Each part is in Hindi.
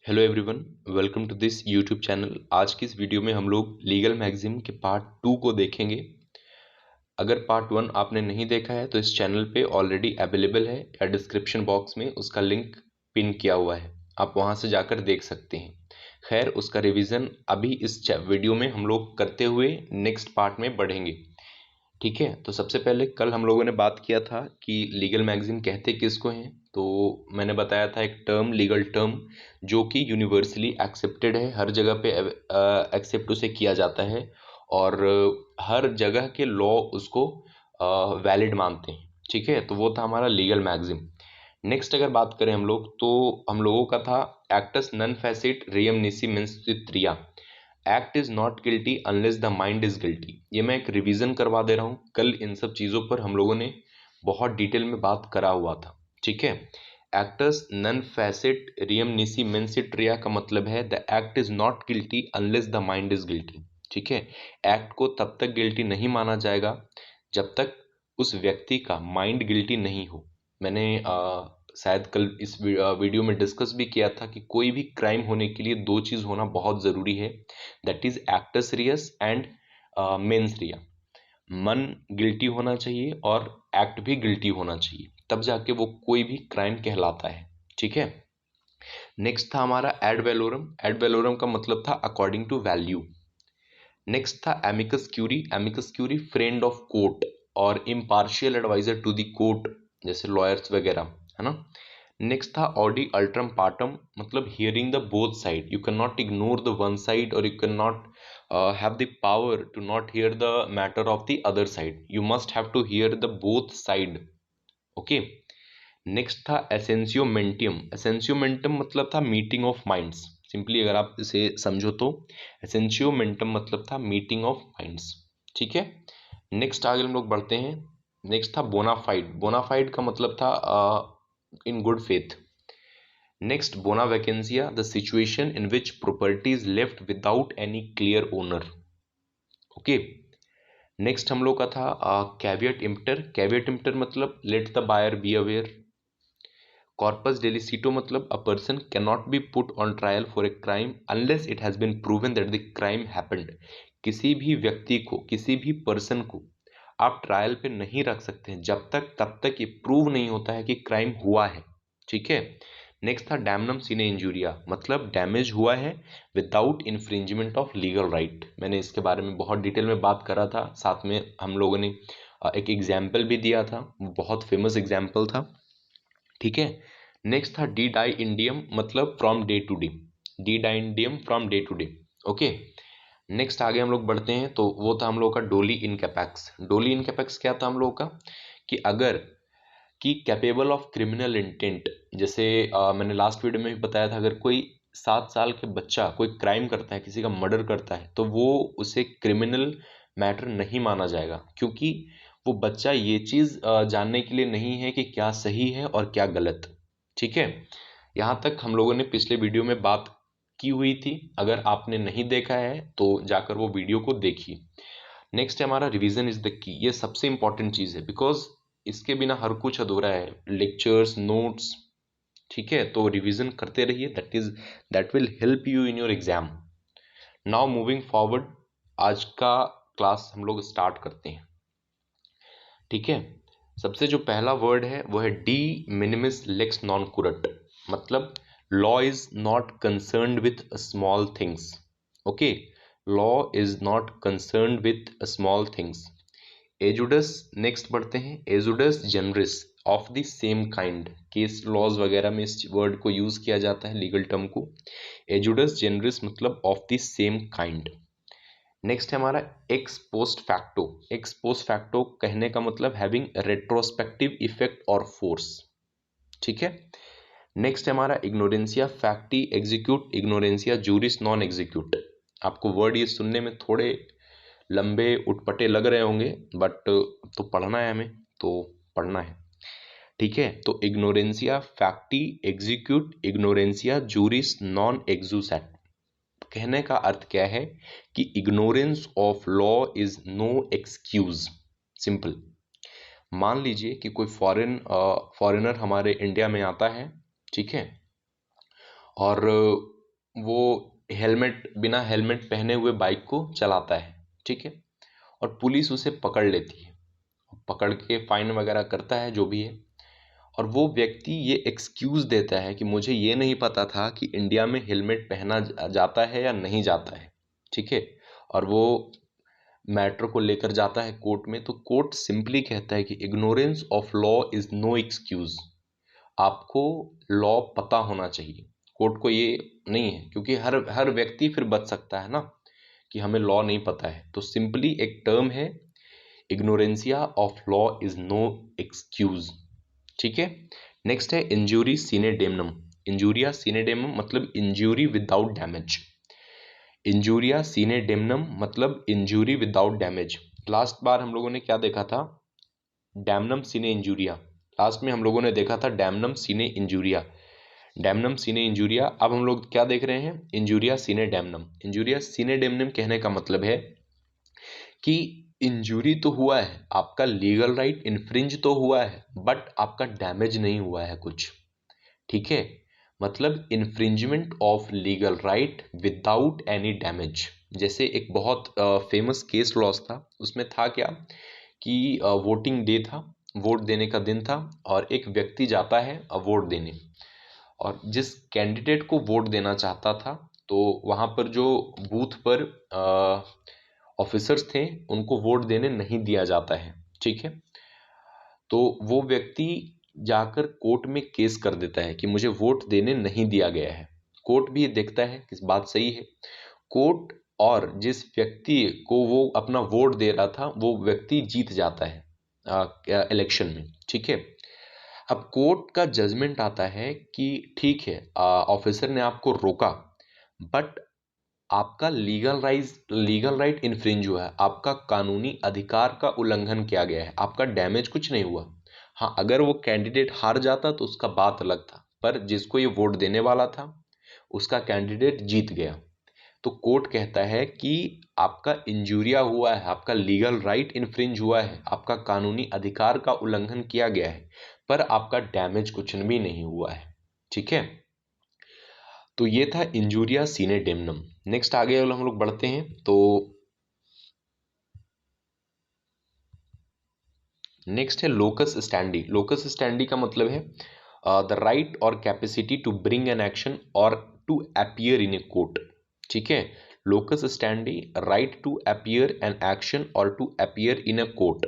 Hello everyone, welcome to this YouTube channel. आज की इस वीडियो में हम लोग लीगल मैगजीन के पार्ट 2 को देखेंगे। अगर पार्ट 1 आपने नहीं देखा है तो इस चैनल पे ऑलरेडी अवेलेबल है या डिस्क्रिप्शन बॉक्स में उसका लिंक पिन किया हुआ है, आप वहां से जाकर देख सकते हैं। खैर, उसका रिवीजन अभी इस वीडियो में हम लोग करते हुए नेक्स्ट पार्ट में बढ़ेंगे। ठीक है, तो सबसे पहले कल हम लोगों ने बात किया था कि लीगल मैगजीन कहते किसको हैं। तो मैंने बताया था एक टर्म, लीगल टर्म, जो कि यूनिवर्सली एक्सेप्टेड है, हर जगह पे एक्सेप्ट उसे किया जाता है और हर जगह के लॉ उसको वैलिड मानते हैं। ठीक है, तो वो था हमारा लीगल मैगजीन। नेक्स्ट अगर बात करें हम लोग, तो हम लोगों का था एक्टस नन फैसिट रियम निसी मिन्सित्रिया। Act is not guilty unless the mind is guilty. ये मैं एक रिवीजन करवा दे रहा हूँ, कल इन सब चीज़ों पर हम लोगों ने बहुत डिटेल में बात करा हुआ था। ठीक है, एक्टस नन फैसिट रियम निसी मेंसिट रिया का मतलब है the act is not guilty unless the mind is guilty. ठीक है, एक्ट को तब तक गिल्टी नहीं माना जाएगा जब तक उस व्यक्ति का माइंड गिल्टी नहीं हो। मैंने शायद कल इस वीडियो में डिस्कस भी किया था कि कोई भी क्राइम होने के लिए दो चीज़ होना बहुत ज़रूरी है, दैट इज एक्टस रियस एंड मेंस रिया। मन गिल्टी होना चाहिए और एक्ट भी गिल्टी होना चाहिए, तब जाके वो कोई भी क्राइम कहलाता है। ठीक है, नेक्स्ट था हमारा एड वेलोरम। एड वेलोरम का मतलब था अकॉर्डिंग टू वैल्यू। नेक्स्ट था एमिकस क्यूरी। एमिकस क्यूरी फ्रेंड ऑफ कोर्ट और impartial adviser to the court, जैसे लॉयर्स वगैरह, है ना। नेक्स्ट था ऑडी अल्ट्रम पार्टम, मतलब hearing the both side. You can not ignore the one side और you can not have the power to not hear the matter of the other side. You must have to hear the both side. Okay, next था एसेंसियोमेंटियम। एसेंसियोमेंटम मतलब था मीटिंग ऑफ माइंड्स। सिंपली अगर आप इसे समझो तो एसेंसियोमेंटम मतलब था मीटिंग ऑफ माइंड्स। ठीक है, नेक्स्ट आगे हम लोग बढ़ते हैं। नेक्स्ट था बोनाफाइड। बोनाफाइड का मतलब था इन गुड फेथ। नेक्स्ट बोना वैकेंसिया, the situation in which property is left without any clear owner. Okay, next हम लोग का था कैवियट इम्प्टर। कैवियट इम्प्टर मतलब let the buyer be aware. कॉर्पस डेलिसिटो मतलब a person can not be put on trial for a crime unless it has been proven that the crime happened. किसी भी व्यक्ति को, किसी भी पर्सन को आप ट्रायल पे नहीं रख सकते हैं जब तक, तब तक ये प्रूव नहीं होता है कि क्राइम हुआ है। ठीक है, नेक्स्ट था डैमनम सीने इंजूरिया, मतलब डैमेज हुआ है without infringement of legal right. मैंने इसके बारे में बहुत डिटेल में बात करा था, साथ में हम लोगों ने एक एग्जाम्पल भी दिया था, बहुत फेमस एग्जाम्पल था। ठीक है, नेक्स्ट था डी डाई इंडियम, मतलब फ्रॉम डे टू डे। डी डाई इंडियम from day to day. Okay, next आगे हम लोग बढ़ते हैं, तो वो था हम लोग का डोली इन कैपेक्स। डोली इन कैपेक्स क्या था हम लोग का, कि अगर कि कैपेबल ऑफ क्रिमिनल इंटेंट, जैसे मैंने लास्ट वीडियो में भी बताया था, अगर कोई 7 साल के बच्चा कोई क्राइम करता है, किसी का मर्डर करता है, तो वो उसे क्रिमिनल मैटर नहीं माना जाएगा, क्योंकि वो बच्चा ये चीज़ जानने के लिए नहीं है कि क्या सही है और क्या गलत। ठीक है, यहाँ तक हम लोगों ने पिछले वीडियो में बात की हुई थी। अगर आपने नहीं देखा है तो जाकर वो वीडियो को देखिए। नेक्स्ट है हमारा रिवीजन इज द की। ये सबसे इंपॉर्टेंट चीज़ है, बिकॉज इसके बिना हर कुछ अधूरा है, लेक्चर्स, नोट्स। ठीक है, तो रिवीजन करते रहिए, that will help you in your exam. Now moving forward, आज का क्लास हम लोग स्टार्ट करते हैं। ठीक है, सबसे जो पहला वर्ड है वो है डी मिनिमिस लेक्स नॉन कुरट, मतलब law is not concerned with small things. Okay, law is not concerned with small things. एजुडस, नेक्स्ट बढ़ते हैं, एजुडस जनरिस of the same kind. Case laws वगैरह में इस वर्ड को यूज किया जाता है, लीगल टर्म को। एजुडस जनरिस मतलब of the same kind. Next है हमारा x post facto. X post facto कहने का मतलब हैविंग रेट्रोस्पेक्टिव इफेक्ट और फोर्स। ठीक है, नेक्स्ट है हमारा इग्नोरेंसिया फैक्टी एग्जीक्यूट, इग्नोरेंसिया जूरिस नॉन एग्जीक्यूट। आपको वर्ड ये सुनने में थोड़े लंबे उटपटे लग रहे होंगे, बट तो पढ़ना है हमें, तो पढ़ना है। ठीक है, तो इग्नोरेंसिया फैक्टी एग्जीक्यूट, इग्नोरेंसिया जूरिस नॉन एग्जूसेट। कहने का अर्थ क्या है कि ignorance of law is no excuse. Simple, मान लीजिए कि कोई फॉरेनर हमारे इंडिया में आता है, ठीक है, और वो बिना हेलमेट पहने हुए बाइक को चलाता है, ठीक है। और पुलिस उसे पकड़ लेती है, पकड़ के फाइन वगैरह करता है जो भी है। और वो व्यक्ति ये एक्सक्यूज देता है कि मुझे ये नहीं पता था कि इंडिया में हेलमेट पहना जाता है या नहीं जाता है, ठीक है। और वो मैटर को लेकर जाता है कोर्ट में, तो कोर्ट सिंपली कहता है कि ignorance of law is no excuse. आपको लॉ पता होना चाहिए। कोर्ट को ये नहीं है, क्योंकि हर हर व्यक्ति फिर बच सकता है ना कि हमें लॉ नहीं पता है। तो सिंपली एक टर्म है, इग्नोरेंसिया of law is no excuse, ठीक है। नेक्स्ट है इंजूरी सीने डेमनम। इंजूरिया सीने डेमनम मतलब इंजूरी विदाउट डैमेज। इंजूरिया सीने डेमनम मतलब इंजूरी विदाउट डैमेज। लास्ट बार हम लोगों ने क्या देखा था? डैमनम सीने इंजूरिया। लास्ट में हम लोगों ने देखा था डैमनम सीने इंजूरिया, डैमनम सीने इंजूरिया। अब हम लोग क्या देख रहे हैं? इंजूरिया सीने डैमनम। इंजूरिया सीने डैमनम कहने का मतलब है कि इंजूरी तो हुआ है, आपका लीगल राइट इन्फ्रिंज तो हुआ है, बट आपका डैमेज नहीं हुआ है कुछ, ठीक है। मतलब infringement of legal right without any damage. जैसे एक बहुत फेमस केस लॉस था, उसमें था क्या कि वोटिंग डे था, वोट देने का दिन था, और एक व्यक्ति जाता है वोट देने, और जिस कैंडिडेट को वोट देना चाहता था, तो वहाँ पर जो बूथ पर ऑफिसर्स थे उनको वोट देने नहीं दिया जाता है, ठीक है। तो वो व्यक्ति जाकर कोर्ट में केस कर देता है कि मुझे वोट देने नहीं दिया गया है। कोर्ट भी ये देखता है कि बात सही है। कोर्ट और जिस व्यक्ति को वो अपना वोट दे रहा था वो व्यक्ति जीत जाता है इलेक्शन में, ठीक है। अब कोर्ट का जजमेंट आता है कि ठीक है, ऑफिसर ने आपको रोका, बट आपका लीगल राइट इन्फ्रिंज हुआ है, आपका कानूनी अधिकार का उल्लंघन किया गया है, आपका डैमेज कुछ नहीं हुआ। हाँ, अगर वो कैंडिडेट हार जाता तो उसका बात अलग था, पर जिसको ये वोट देने वाला था उसका कैंडिडेट जीत गया। तो कोर्ट कहता है कि आपका इंजूरिया हुआ है, आपका लीगल राइट इन्फ्रिंज हुआ है, आपका कानूनी अधिकार का उल्लंघन किया गया है, पर आपका डैमेज कुछ भी नहीं हुआ है, ठीक है। तो ये था इंजूरिया सीने डेमनम। नेक्स्ट आगे हम लोग बढ़ते हैं। तो नेक्स्ट है लोकस स्टैंडी। लोकस स्टैंडी का मतलब है द राइट और capacity to bring an action और to appear in a court, ठीक है। लोकस स्टैंडी, right to appear an action और to appear in a court.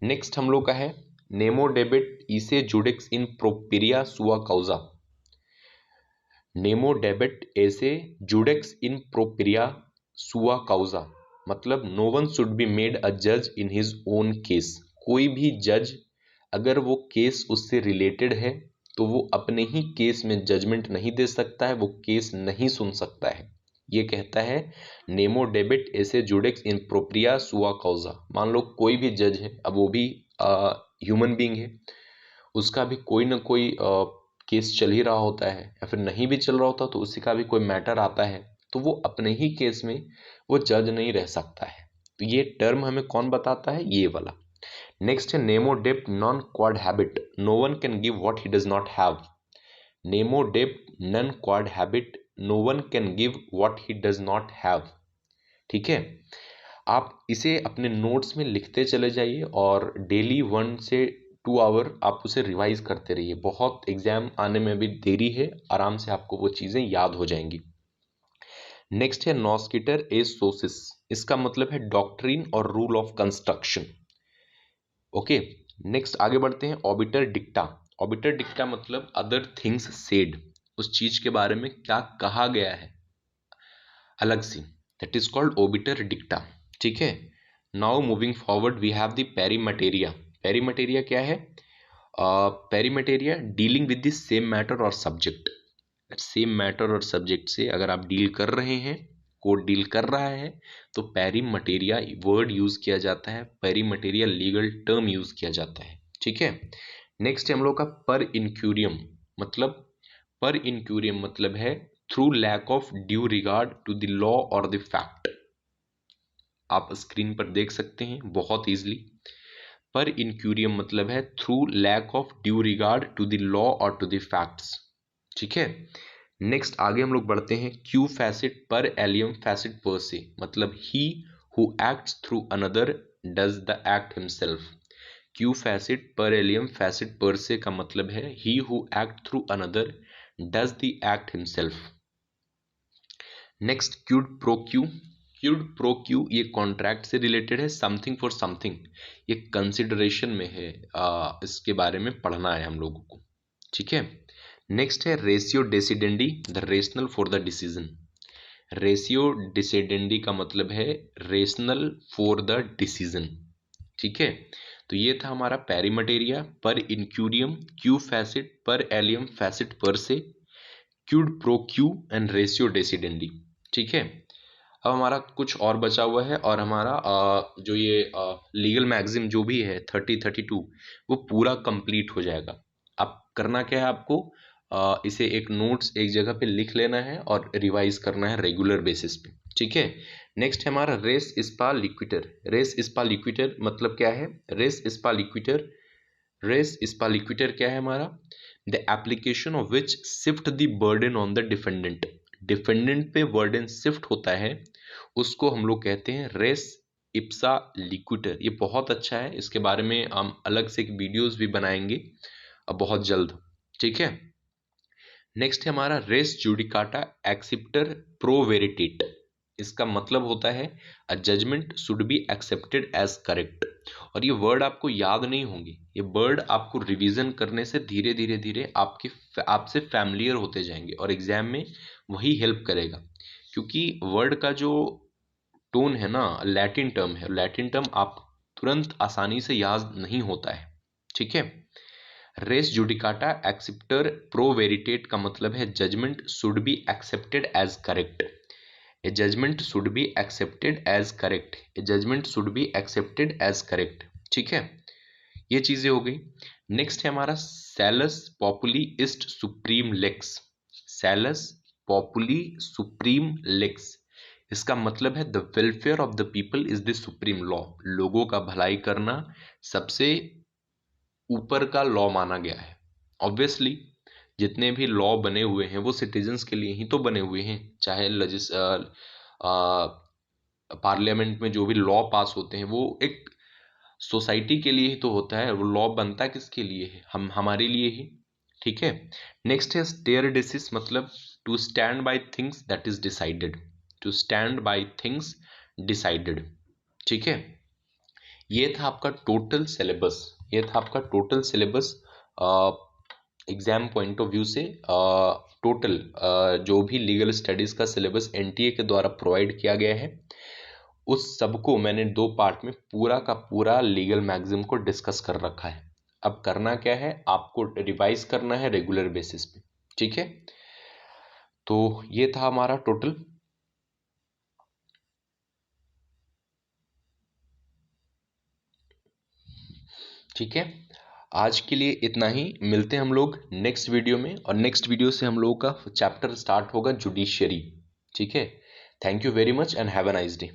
Next हम लोग का है नेमो डेबिट इसे जुडिक्स इन प्रोपिरिया सुआ काउजा। नेमो डेबिट एसे जुडेक्स इन प्रोपिरिया सुआ काउजा मतलब no one should be made a जज इन हिज ओन केस। कोई भी जज अगर वो केस उससे रिलेटेड है तो वो अपने ही केस में जजमेंट नहीं दे सकता है, वो केस नहीं सुन सकता है। ये कहता है नेमो डेबिट एसे जुडेक्स इन प्रोपिरिया सुआ काउजा। मान लो कोई भी जज है, अब वो भी ह्यूमन बीइंग है, उसका भी कोई ना कोई केस चल ही रहा होता है, या फिर नहीं भी चल रहा होता तो उसी का भी कोई मैटर आता है, तो वो अपने ही केस में वो जज नहीं रह सकता है। तो ये टर्म हमें कौन बताता है? ये वाला। नेक्स्ट है नेमो डेप्ट नॉन क्वाड हैबिट, no one can give what he does not have. नेमो डेप्ट नॉन क्वाड हैबिट, no one can give what he does not have, ठीक है। आप इसे अपने नोट्स में लिखते चले जाइए और डेली 1 से 2 आवर आप उसे रिवाइज करते रहिए। बहुत एग्जाम आने में भी देरी है, आराम से आपको वो चीज़ें याद हो जाएंगी। नेक्स्ट है नॉस्किटर एज सोसिस। इसका मतलब है डॉक्ट्रिन और rule of construction. Okay, next आगे बढ़ते हैं ऑबिटर डिक्टा। ऑबिटर डिक्टा मतलब अदर थिंग्स सेड, उस चीज के बारे में क्या कहा गया है अलग सी, दैट इज कॉल्ड ओबिटर डिक्टा, ठीक है। Now moving forward we have the पेरीमटेरिया। पेरीमटेरिया क्या है? पेरीमटेरिया dealing with the same matter और सब्जेक्ट। सेम मैटर और सब्जेक्ट से अगर आप डील कर रहे हैं, कोर्ट डील कर रहा है, तो पेरीमटेरिया वर्ड यूज किया जाता है, पेरीमटेरिया लीगल टर्म यूज किया जाता है, ठीक है। नेक्स्ट है हम लोग का पर इंक्यूरियम। मतलब पर इंक्यूरियम मतलब है through lack of due regard to the law और द फैक्ट। आप स्क्रीन पर देख सकते हैं बहुत इजीली। पर इंक्यूरियम मतलब है through lack of due regard to the law और टू द फैक्ट्स, ठीक है। नेक्स्ट आगे हम लोग बढ़ते हैं, क्यू फैसिट पर एलियम फैसिट पर से, मतलब he who acts through another does the act himself. क्यू फैसिट पर एलियम फैसिट पर से का मतलब है he who act through another does the act himself. Next क्यूड प्रो क्यू, क्यूड प्रो क्यू ये कॉन्ट्रैक्ट से रिलेटेड है, समथिंग फॉर समथिंग, ये कंसिडरेशन में है, इसके बारे में पढ़ना है हम लोगों को, ठीक है। नेक्स्ट है रेशियो डेसिडेंडी, the rational for the decision. रेशियो डिसिडेंडी का मतलब है रेशनल फॉर द डिसीजन, ठीक है। तो ये था हमारा पेरीमटेरिया, पर इंक्यूरियम, क्यू फैसिट, पर एलियम फैसिट पर से, क्यूड प्रो क्यू एंड रेशियो डेसिडेंडी, ठीक है। अब हमारा कुछ और बचा हुआ है और हमारा जो ये लीगल मैगजिम जो भी है 30-32 वो पूरा कंप्लीट हो जाएगा। अब करना क्या है आपको, इसे एक नोट्स एक जगह पे लिख लेना है और रिवाइज करना है रेगुलर बेसिस पे, ठीक है। नेक्स्ट है हमारा रेस स्पा लिक्विटर। रेस स्पा लिक्विटर मतलब क्या है, रेस स्पा लिक्विटर, रेस स्पा लिक्विटर क्या है हमारा, the application of which shift the burden on the defendant. Defendant पे बर्डन शिफ्ट होता है, उसको हम लोग कहते हैं रेस इप्सा लिक्विटर। ये बहुत अच्छा है, इसके बारे में हम अलग से एक वीडियोस भी बनाएंगे अब बहुत जल्द, ठीक है। नेक्स्ट है हमारा रेस जुडिकाटा एक्सेप्टर प्रो वेरिटेट। इसका मतलब होता है a judgment should be accepted as correct. और ये वर्ड आपको याद नहीं होंगे, ये वर्ड आपको रिवीजन करने से धीरे धीरे धीरे आपसे फैमिलियर होते जाएंगे और एग्जाम में वही हेल्प करेगा, क्योंकि वर्ड का जो टोन है ना लैटिन टर्म है, लैटिन टर्म आप तुरंत आसानी से याद नहीं होता है, ठीक है। रेस जुडिकाटा एक्सेप्टर प्रो वेरिटेट का मतलब है judgment should be accepted as correct. A judgment should be accepted as correct, a judgment should be accepted as correct, ठीक है। ये चीजें हो गई। नेक्स्ट है हमारा सैलस पॉपुली इस्ट सुप्रीम लेक्स। सैलस पॉपुली सुप्रीम लेक्स, इसका मतलब है the welfare of the people is the supreme law. लोगों का भलाई करना सबसे ऊपर का लॉ माना गया है। ऑब्वियसली जितने भी लॉ बने हुए हैं वो सिटीजन्स के लिए ही तो बने हुए हैं, चाहे पार्लियामेंट में जो भी लॉ पास होते हैं वो एक सोसाइटी के लिए ही तो होता है, वो लॉ बनता किसके लिए है, हम हमारे लिए ही, ठीक है। नेक्स्ट है स्टेयर डिसिस, मतलब to stand by things that is decided, to stand by things decided, ठीक है। ये था आपका टोटल सिलेबस, ये था आपका total syllabus exam point of view से। टोटल जो भी लीगल स्टडीज का सिलेबस एनटीए के द्वारा प्रोवाइड किया गया है उस सबको मैंने 2 पार्ट में पूरा का पूरा लीगल मैगजिम को डिस्कस कर रखा है। अब करना क्या है, आपको रिवाइज करना है रेगुलर बेसिस पे, ठीक है। तो ये था हमारा टोटल। ठीक है, आज के लिए इतना ही, मिलते हैं हम लोग नेक्स्ट वीडियो में, और नेक्स्ट वीडियो से हम लोगों का चैप्टर स्टार्ट होगा जुडिशियरी, ठीक है। Thank you very much and have a nice day.